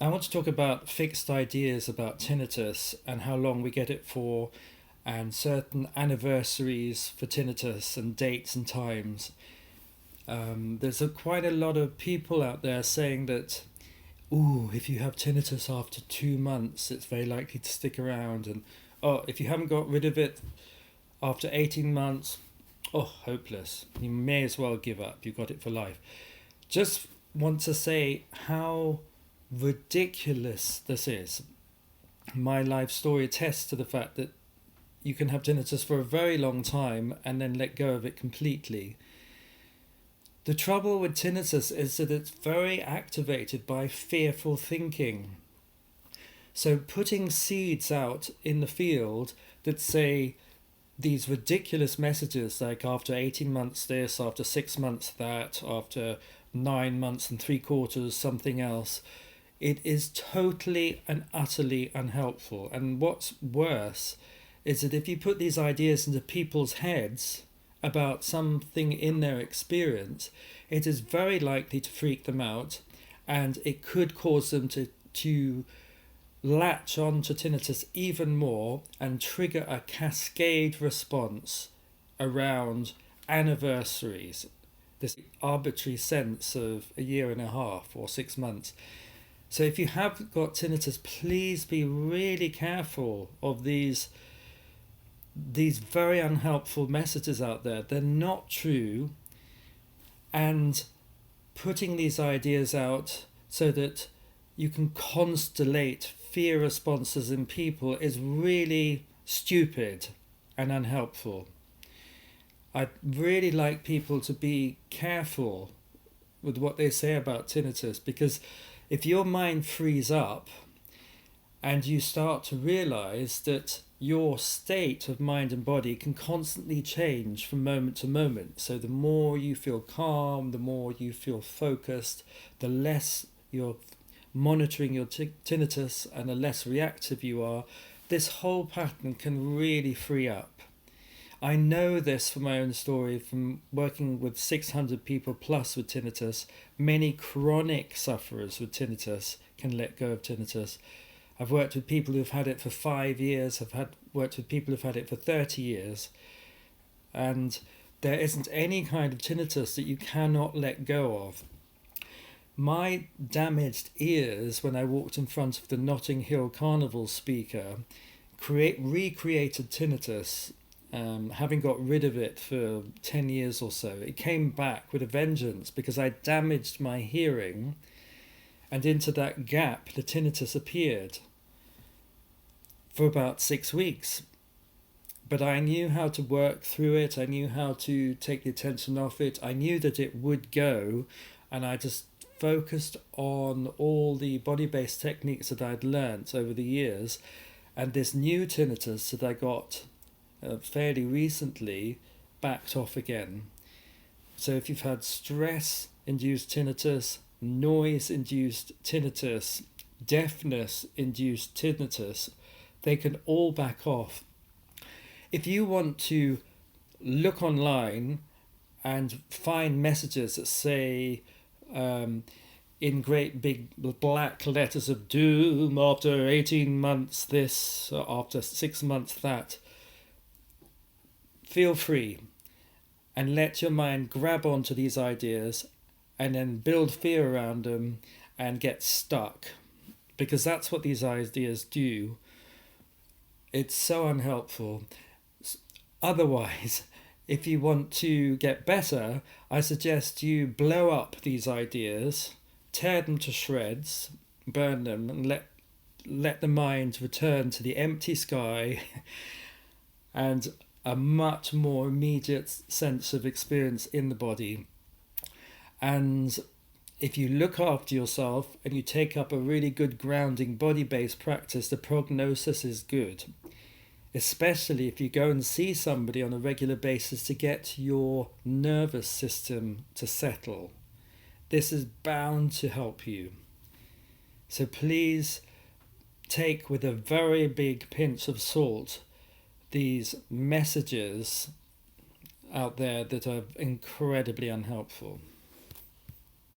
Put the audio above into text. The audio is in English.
I want to talk about fixed ideas about tinnitus and how long we get it for, and certain anniversaries for tinnitus and dates and times. There's quite a lot of people out there saying that, ooh, if you have tinnitus after 2 months, it's very likely to stick around. And oh, if you haven't got rid of it after 18 months, oh, hopeless. You may as well give up. You've got it for life. Just want to say how ridiculous this is. My life story attests to the fact that you can have tinnitus for a very long time and then let go of it completely. The trouble with tinnitus is that it's very activated by fearful thinking. So putting seeds out in the field that say these ridiculous messages like after 18 months this, after 6 months that, after 9 months and 3/4 something else, it is totally and utterly unhelpful. And what's worse is that if you put these ideas into people's heads about something in their experience, it is very likely to freak them out, and it could cause them to latch on to tinnitus even more and trigger a cascade response around anniversaries, this arbitrary sense of a year and a half or 6 months. So if you have got tinnitus, please be really careful of these very unhelpful messages out there. They're not true, and putting these ideas out so that you can constellate fear responses in people is really stupid and unhelpful. I'd really like people to be careful with what they say about tinnitus, because if your mind frees up and you start to realize that your state of mind and body can constantly change from moment to moment. So the more you feel calm, the more you feel focused, the less you're monitoring your tinnitus and the less reactive you are, this whole pattern can really free up. I know this from my own story, from working with 600 people plus with tinnitus. Many chronic sufferers with tinnitus can let go of tinnitus. I've worked with people who've had it for 5 years. Worked with people who've had it for 30 years. And there isn't any kind of tinnitus that you cannot let go of. My damaged ears, when I walked in front of the Notting Hill Carnival speaker, recreated tinnitus. Having got rid of it for 10 years or so, it came back with a vengeance because I damaged my hearing, and into that gap the tinnitus appeared for about 6 weeks. But I knew how to work through it, I knew how to take the attention off it, I knew that it would go, and I just focused on all the body-based techniques that I'd learnt over the years, and this new tinnitus that I got fairly recently backed off again. So if you've had stress-induced tinnitus, noise-induced tinnitus, deafness-induced tinnitus, they can all back off. If you want to look online and find messages that say in great big black letters of doom, after 18 months this, after 6 months that, feel free and let your mind grab onto these ideas and then build fear around them and get stuck, because that's what these ideas do. It's so unhelpful. Otherwise, if you want to get better, I suggest you blow up these ideas, tear them to shreds, burn them, and let the mind return to the empty sky and a much more immediate sense of experience in the body. And if you look after yourself and you take up a really good grounding body-based practice, the prognosis is good, especially if you go and see somebody on a regular basis to get your nervous system to settle. This is bound to help you. So please take with a very big pinch of salt these messages out there that are incredibly unhelpful.